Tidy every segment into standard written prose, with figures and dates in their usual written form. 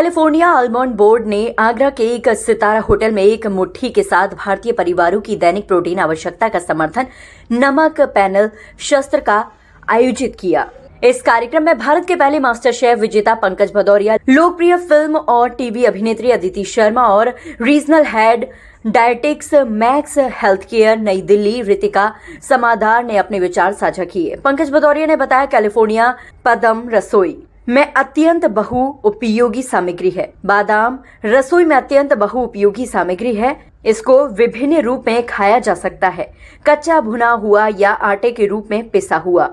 California almond board ने आगरा के एक सितारा होटल में एक मुट्ठी के साथ भारतीय परिवारों की दैनिक प्रोटीन आवश्यकता का समर्थन नमक पैनल शस्त्र का आयोजित किया। इस कार्यक्रम में भारत के पहले मास्टर शेफ विजेता पंकज भदौरिया, लोकप्रिय फिल्म और टीवी अभिनेत्री अदिति शर्मा और regional head dietetics max health care नई दिल्ली रितिका समादार ने अपने विचार साझा किए। पंकज भदौरिया ने बताया, कैलिफोर्निया पदम रसोई में अत्यंत बहुउपयोगी सामग्री है। बादाम रसोई में अत्यंत बहुउपयोगी सामग्री है। इसको विभिन्न रूप में खाया जा सकता है, कच्चा भुना हुआ या आटे के रूप में पिसा हुआ।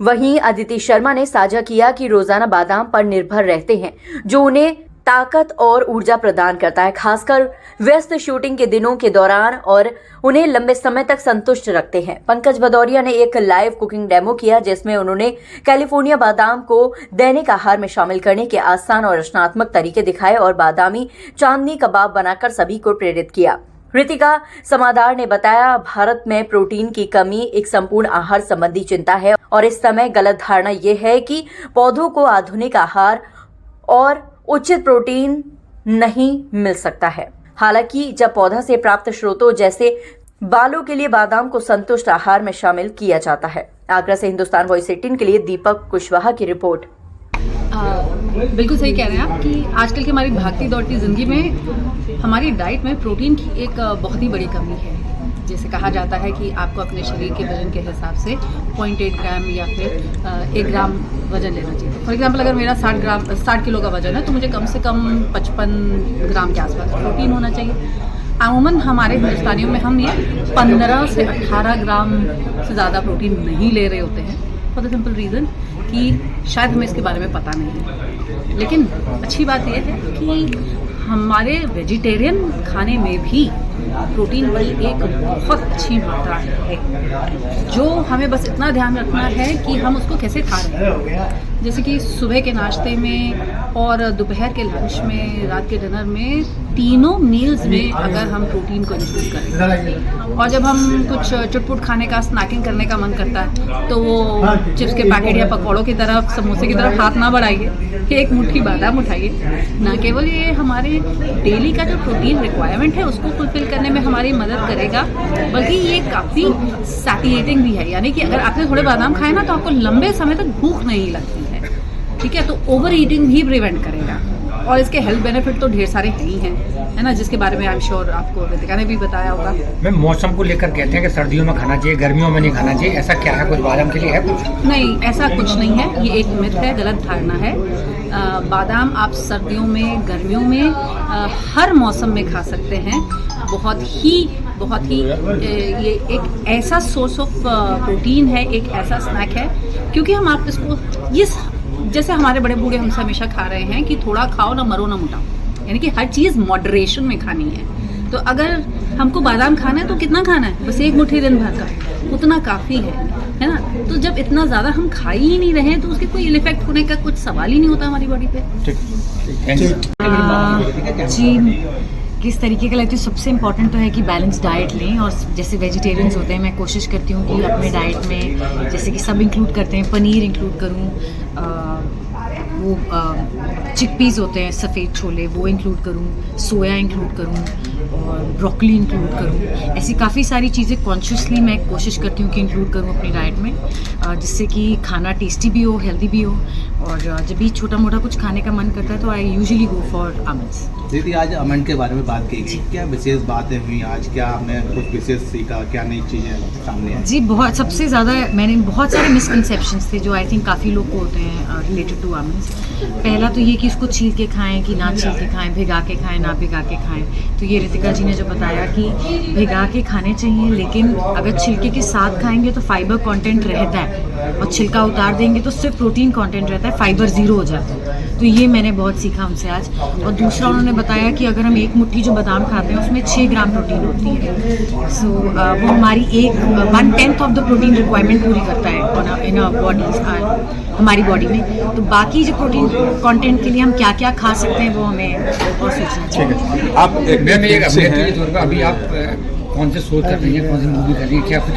वहीं अदिति शर्मा ने साझा किया कि रोजाना बादाम पर निर्भर रहते हैं, जो उन्हें ताकत और ऊर्जा प्रदान करता है, खासकर व्यस्त शूटिंग के दिनों के दौरान, और उन्हें लंबे समय तक संतुष्ट रखते हैं। पंकज भदौरिया ने एक लाइव कुकिंग डेमो किया, जिसमें उन्होंने कैलिफोर्निया बादाम को दैनिक आहार में शामिल करने के आसान और रचनात्मक तरीके दिखाए और बादामी चांदनी कबाब बनाकर सभी को प्रेरित किया। रितिका समादार ने बताया, भारत में प्रोटीन की कमी एक संपूर्ण आहार संबंधी चिंता है और इस समय गलत धारणा यह है कि पौधों को आधुनिक आहार और उचित प्रोटीन नहीं मिल सकता है। हालांकि जब पौधा से प्राप्त स्रोतों जैसे बालों के लिए बादाम को संतुष्ट आहार में शामिल किया जाता है। आगरा से हिंदुस्तान वॉइस 18 के लिए दीपक कुशवाहा की रिपोर्ट। बिल्कुल सही कह रहे हैं आप कि आजकल की हमारी भागती दौड़ती ज़िंदगी में हमारी डाइट में प्रोटीन की एक बहुत ही बड़ी कमी है। जैसे कहा जाता है कि आपको अपने शरीर के वजन के हिसाब से 0.8 ग्राम या फिर 1 ग्राम वजन लेना चाहिए। फॉर एग्जांपल, अगर मेरा 60 किलो का वजन है तो मुझे कम से कम 55 ग्राम के आसपास प्रोटीन होना चाहिए। अमूमन हमारे हिंदुस्तानियों में हम ये 15 से 18 ग्राम से ज़्यादा प्रोटीन नहीं ले रहे होते हैं, फॉर द सिंपल रीज़न कि शायद हमें इसके बारे में पता नहीं है। लेकिन अच्छी बात यह है कि हमारे वेजिटेरियन खाने में भी प्रोटीन की एक बहुत अच्छी मात्रा है, जो हमें बस इतना ध्यान रखना है कि हम उसको कैसे खा रहे हैं। जैसे कि सुबह के नाश्ते में और दोपहर के लंच में, रात के डिनर में, तीनों मील्स में अगर हम प्रोटीन को इंक्लूड करें, और जब हम कुछ चुटपुट खाने का स्नैकिंग करने का मन करता है तो वो चिप्स के पैकेट या पकौड़ों की तरफ, समोसे की तरफ हाथ ना बढ़ाइए, एक मुट्ठी बादाम उठाइए। ना केवल ये हमारे डेली का जो प्रोटीन रिक्वायरमेंट है उसको फुलफिल करने में हमारी मदद करेगा, बल्कि ये काफ़ी सैटिस्फाइंग भी है। यानी कि अगर आपने थोड़े बादाम खाए ना तो आपको लंबे समय तक भूख नहीं लगती है, ठीक है। तो ओवर ईटिंग भी प्रिवेंट करेगा, और इसके हेल्थ बेनिफिट तो ढेर सारे हैं ही हैं, है ना, जिसके बारे में आई एम श्योर आपको रितिका ने भी बताया होगा। मैम, मौसम को लेकर कहते हैं कि सर्दियों में खाना चाहिए, गर्मियों में नहीं खाना चाहिए, ऐसा क्या है? कुछ बादाम के लिए है कुछ? नहीं, ऐसा कुछ नहीं है, ये एक मिथ है, गलत धारणा है। बादाम आप सर्दियों में, गर्मियों में, हर मौसम में खा सकते हैं। बहुत ही ये एक ऐसा सोर्स ऑफ प्रोटीन है, एक ऐसा स्नैक है, क्योंकि हम आप इसको जैसे हमारे बड़े बूढ़े हमसे हमेशा खा रहे हैं कि थोड़ा खाओ ना मरो ना मोटाओ, यानी कि हर चीज़ मॉडरेशन में खानी है। तो अगर हमको बादाम खाना है तो कितना खाना है? बस एक मुट्ठी दिन भर का, उतना काफ़ी है ना। तो जब इतना ज़्यादा हम खा ही नहीं रहे हैं तो उसके कोई इल इफेक्ट होने का कुछ सवाल ही नहीं होता हमारी बॉडी पे। जी, किस तरीके का लेती हूँ, सबसे इम्पॉर्टेंट तो है कि बैलेंस डाइट लें। और जैसे वेजिटेरियंस होते हैं, मैं कोशिश करती हूँ कि अपने डाइट में जैसे कि सब इंक्लूड करते हैं, पनीर इंक्लूड करूँ, वो चिकपीस होते हैं, सफ़ेद छोले, वो इंक्लूड करूँ, सोया इंक्लूड करूँ और ब्रोकली इंक्लूड करूँ। ऐसी काफ़ी सारी चीज़ें कॉन्शियसली मैं कोशिश करती हूँ कि इंक्लूड करूँ अपनी डाइट में, जिससे कि खाना टेस्टी भी हो, हेल्दी भी हो। और जब भी छोटा मोटा कुछ खाने का मन करता है तो I usually go for almonds. दीदी, आज आमंड के बारे में बात की गई, क्या विशेष बातें हुई आज? क्या आपने कुछ विशेष सीखा? क्या नई चीज़ें सामने आई? जी, बहुत, सबसे ज़्यादा मैंने बहुत सारे मिसकंसेप्शंस थे जो आई थिंक काफ़ी लोग को होते हैं रिलेटेड टू आमंड्स। पहला तो ये कि उसको छील के खाएं कि ना छील के खाएं, भिगा के खाएं ना भिगा के खाएं। तो ये रितिका जी ने जो बताया कि भिगा के खाने चाहिए, लेकिन अगर छिलके के साथ खाएंगे तो फाइबर कंटेंट रहता है, और छिलका उतार देंगे तो सिर्फ प्रोटीन कंटेंट रहता है, फाइबर ज़ीरो हो जाता है। तो ये मैंने बहुत सीखा उनसे आज। और दूसरा, उन्होंने बताया कि अगर हम एक मुट्ठी जो बादाम खाते हैं उसमें 6 ग्राम प्रोटीन होती है। सो वो हमारी 1/10 ऑफ द प्रोटीन रिक्वायरमेंट पूरी करता है इन आवर बॉडी, हमारी बॉडी में। तो बाकी जो प्रोटीन कंटेंट के लिए हम क्या क्या खा सकते हैं वो हमें और सोचना चाहिए। आप अभी आप कौन से शोध कर रही हैं, कौन सी मूवी कर रही हैं, क्या कुछ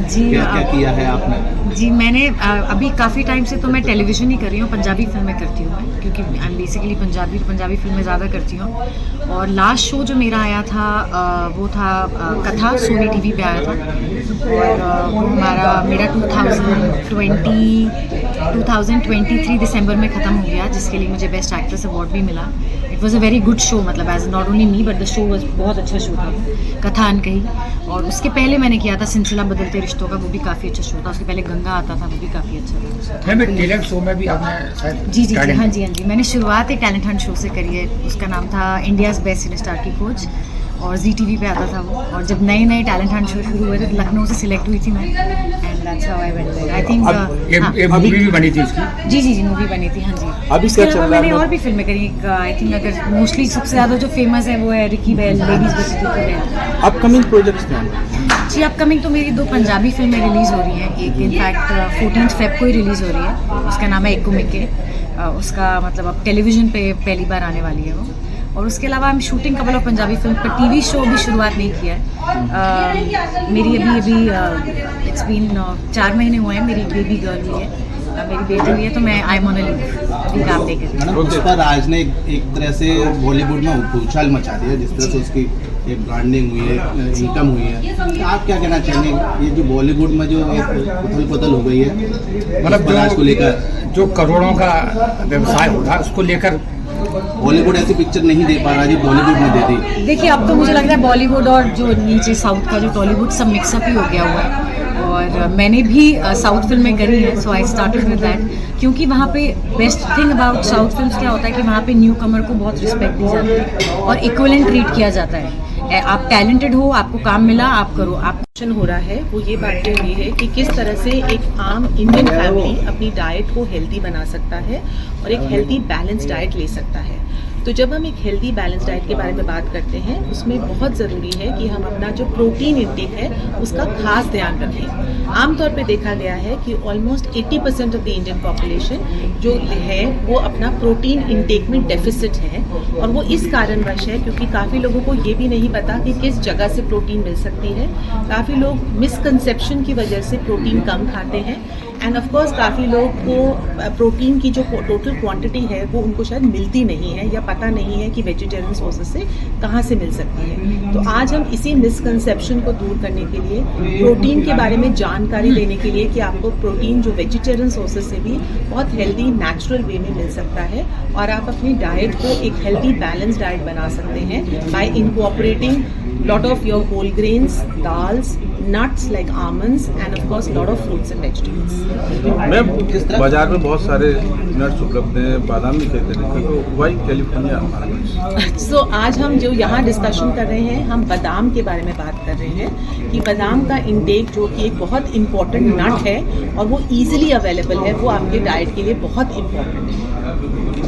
जी क्या क्या किया है आपने? जी मैंने अभी काफ़ी टाइम से तो मैं टेलीविज़न ही कर रही हूँ, पंजाबी फिल्में करती हूँ मैं, क्योंकि आई एम बेसिकली पंजाबी फिल्में ज़्यादा करती हूँ। और लास्ट शो जो मेरा आया था वो था कथा, सोनी टीवी पे आया था। और वो मेरा 2023 दिसंबर में ख़त्म हो गया, जिसके लिए मुझे बेस्ट एक्ट्रेस अवार्ड भी मिला। It was a very good show, मतलब as not only me but the show was बहुत अच्छा शो था, कथा अनकही। और उसके पहले मैंने किया था सिलसिला बदलते रिश्तों का, वो भी काफ़ी अच्छा शो था। उसके पहले गंगा आता था, वो भी काफ़ी अच्छा था। मैं टैलेंट शो में भी आपने शायद जी हाँ जी मैंने शुरुआत एक टैलेंट हंट शो से करी है। उसका नाम था इंडियाज़ बेस्ट सिनेस्टार की खोज, और जी टीवी पे आता था वो। और जब नए टैलेंट हंट शो शुरू हुए थे तो लखनऊ से सिलेक्ट हुई थी मैं, and that's how I went there. I think एक मूवी भी बनी थी उसकी। जी मूवी बनी थी, हाँ जी। अभी इसके क्या चल अलावा रहा है? मैंने और भी फिल्में करी। आई थिंक अगर मोस्टली सबसे ज़्यादा जो फेमस है वो है रिकी बैल, लेडीज़ बची थी बैल। अपकमिंग प्रोजेक्ट्स क्या हैं? जी अपकमिंग तो मेरी 2 पंजाबी फिल्में रिलीज़ हो रही हैं। एक इनफैक्ट 14 फेब को ही रिलीज़ हो रही है, उसका नाम है एको मिके। उसका मतलब अब टेलीविज़न पे पहली बार आने वाली है वो। और उसके अलावा हम shooting couple of Punjabi film पर टीवी शो भी शुरुआत नहीं किया है। मेरी अभी इट्स बीन 4 महीने हुए हैं, मेरी बेबी गर्ल हुई है, मेरी बेटी हुई है, तो मैं I am on a leave, अभी काम नहीं कर रही। मैडम पुष्पा राज ने एक तरह से बॉलीवुड में उछाल मचा दिया, जिस तरह से उसकी एक ब्रांडिंग हुई है, इनकम हुई है। तो आप क्या कहना चाहेंगे, ये जो बॉलीवुड में जो उथल पुथल हो गई है मतलब पुष्पा राज को लेकर, जो करोड़ों का व्यवसाय हो रहा है उसको लेकर बॉलीवुड ऐसी पिक्चर नहीं दे पा रहा जी, बॉलीवुड ने दे दी। देखिए अब तो मुझे लग रहा है बॉलीवुड और जो नीचे साउथ का जो टॉलीवुड सब मिक्सअप ही हो गया हुआ है। और मैंने भी साउथ फिल्में करी हैं, सो आई स्टार्टेड विद दैट, क्योंकि वहाँ पे best thing about south films क्या होता है कि वहाँ पे न्यू कमर को बहुत रिस्पेक्ट दी जाती है और इक्वलेंट ट्रीट किया जाता है। आप टैलेंटेड हो, आपको काम मिला, आप करो। आप क्वेश्चन हो रहा है वो ये बात हो रही है कि किस तरह से एक आम इंडियन फैमिली अपनी डाइट को हेल्दी बना सकता है और एक हेल्दी बैलेंस डाइट ले सकता है। तो जब हम एक हेल्दी बैलेंस डाइट के बारे में बात करते हैं, उसमें बहुत ज़रूरी है कि हम अपना जो प्रोटीन इंटेक है उसका खास ध्यान रखें। आमतौर पे देखा गया है कि almost 80% of the Indian population जो है वो अपना प्रोटीन इंटेक में डेफिसिट है, और वो इस कारणवश है क्योंकि काफ़ी लोगों को ये भी नहीं पता कि किस जगह से प्रोटीन मिल सकती है। काफ़ी लोग मिसकंसेप्शन की वजह से प्रोटीन कम खाते हैं, एंड ऑफ कोर्स काफ़ी लोग को प्रोटीन की जो टोटल क्वांटिटी है वो उनको शायद मिलती नहीं है या पता नहीं है कि वेजिटेरियन सोर्सेज से कहाँ से मिल सकती है। तो आज हम इसी मिसकंसेप्शन को दूर करने के लिए, प्रोटीन के बारे में जानकारी देने के लिए कि आपको प्रोटीन जो वेजिटेरियन सोर्सेज से भी बहुत हेल्दी नेचुरल वे में मिल सकता है, और आप अपनी डाइट को एक हेल्दी बैलेंस डाइट बना सकते हैं bye incorporating lot of your whole grains, dals, nuts like almonds, and of course lot of fruits and vegetables. Ma'am बाजार में बहुत सारे नट्स उपलब्ध हैं, बादाम भी खरीदते हैं, तो वाई कैलिफोर्निया हमारा? So आज हम जो यहाँ डिस्कशन कर रहे हैं, हम बादाम के बारे में बात कर रहे हैं कि बादाम का इंटेक जो कि एक बहुत इम्पोर्टेंट नट है और वो इजीली अवेलेबल है, वो आपके डाइट के लिए बहुत इम्पोर्टेंट है।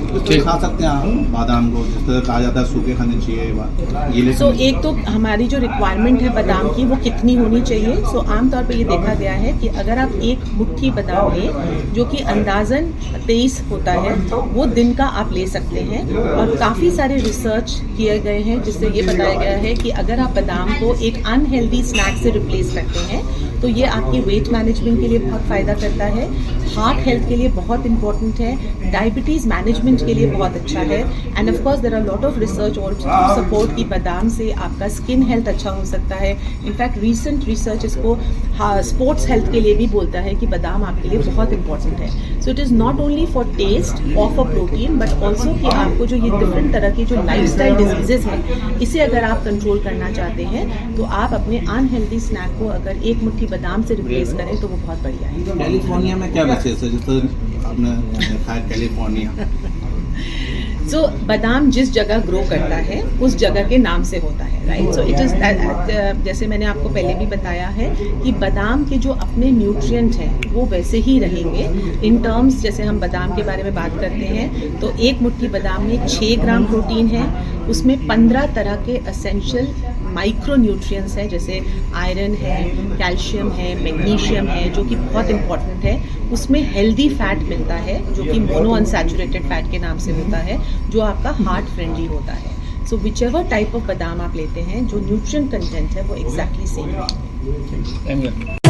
तो खा सकते हैं आप बादाम को, जिस तरह कहा जाता है सूखे खाने चाहिए। सो एक तो हमारी जो रिक्वायरमेंट है बादाम की वो कितनी होनी चाहिए। सो आमतौर पे ये देखा गया है कि अगर आप एक मुट्ठी बादाम लें जो कि अंदाजन 23 होता है, वो दिन का आप ले सकते हैं। और काफ़ी सारे रिसर्च किए गए हैं जिससे ये बताया गया है कि अगर आप बादाम को एक अनहेल्दी स्नैक से रिप्लेस करते हैं तो ये आपकी वेट मैनेजमेंट के लिए बहुत फ़ायदा करता है, हार्ट हेल्थ के लिए बहुत इंपॉर्टेंट है, डायबिटीज़ मैनेजमेंट के लिए बहुत अच्छा है, and of course there are lot of research और सपोर्ट कि बादाम से आपका स्किन हेल्थ अच्छा हो सकता है। इनफैक्ट रीसेंट रिसर्च इसको स्पोर्ट्स हेल्थ के लिए भी बोलता है कि बादाम आपके लिए बहुत इंपॉर्टेंट है। So it is not only for test of a protein but also कि आपको जो ये डिफरेंट तरह की जो लाइफस्टाइल डिजीजेज हैं, इसे अगर आप कंट्रोल करना चाहते हैं तो आप अपने अनहेल्दी स्नैक को अगर एक मुट्ठी बादाम से रिप्लेस करें तो वो बहुत बढ़िया है। कैलिफोर्निया में क्या विशेष है, जैसे आपने देखा है कैलिफोर्निया? सो बादाम जिस जगह ग्रो करता है उस जगह के नाम से होता है, राइट। सो इट इज़ जैसे मैंने आपको पहले भी बताया है कि बादाम के जो अपने न्यूट्रिएंट हैं वो वैसे ही रहेंगे इन टर्म्स। जैसे हम बादाम के बारे में बात करते हैं तो एक मुट्ठी बादाम में 6 ग्राम प्रोटीन है, उसमें 15 तरह के एसेंशियल माइक्रो न्यूट्रिएंट्स हैं, जैसे आयरन है, कैल्शियम है, मैग्नीशियम है जो कि बहुत इंपॉर्टेंट है। उसमें हेल्दी फैट मिलता है जो कि मोनो अनसैचुरेटेड फैट के नाम से होता है, जो आपका हार्ट फ्रेंडली होता है। सो विचएवर टाइप ऑफ बादाम आप लेते हैं, जो न्यूट्रिएंट कंटेंट है वो एग्जैक्टली सेम है।